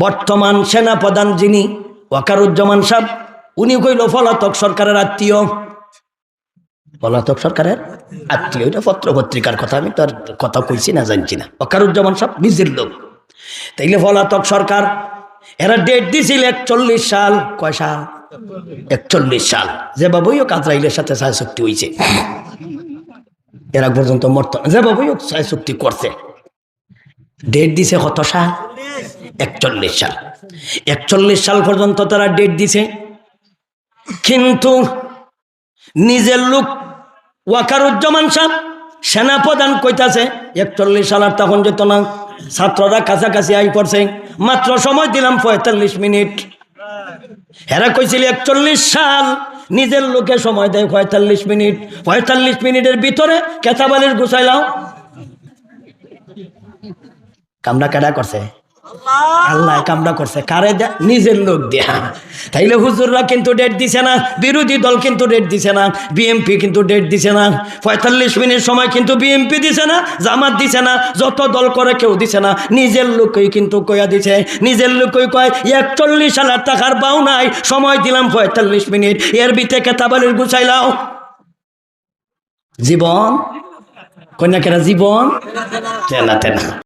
বর্তমান সেনাপ্রধান যিনি ওয়াকারুজ্জামান সাহেব, উনি কইল পলাতক সরকারের আত্মীয়। পলাতক সরকারের আত্মীয়, এটা পত্র পত্রিকার কথা, আমি তার কথা কইছি না জানছি না। ওয়াকারুজ্জামান সাহেব নিজের লোক। তাইলে পলাতক সরকার এরা ডেট দিছিল 41 সাল। কয় সাল? 41 সাল। যে বাবুই হোক আজরাইলের সাথে ছায় চুক্তি হয়েছে, এরা পর্যন্ত মরত না। যে বাবুই হোক ছায় চুক্তি করছে, ডেট দিছে কত সাল? 41 সাল। 41 সাল পর্যন্ত তারা ডেট দিছে, কিন্তু নিজের লোক ওয়াকারুজ্জামান সাহেব সেনাপ্রধান কইতাছে 41 সাল আর তখন যেত না, ছাত্ররা কাছাকাছি আই পড়ছে, মাত্র সময় দিলাম 45 মিনিট। এরা কইছিল 41 সাল, নিজের লোকে সময় দেয় 45 মিনিট। 45 মিনিটের ভিতরে কেতাবালির গুছাইলাও। কামরা কেডা করছে? আল্লাহ কামরা করছে। কারে? নিজের লোক দিয়া। তাইলে হুজুররা কিন্তু ডেট দিছে না, বিরোধী দল কিন্তু ডেট দিছে না, বিএমপি কিন্তু ডেট দিছে না, 45 মিনিট সময় কিন্তু বিএমপি দিছে না, জামাত দিছে না, যত দল করে কেউ দিছে না, নিজের লোকই কিন্তু কয়া দিছে। নিজের লোকই কয় 41,000 টাকার পাও নাই, সময় দিলাম 45 মিনিট, এর ভিতরে কেতাবালির গুছাইলাও। জীবন কন্যাকেরা জীবন তেনা তেনা।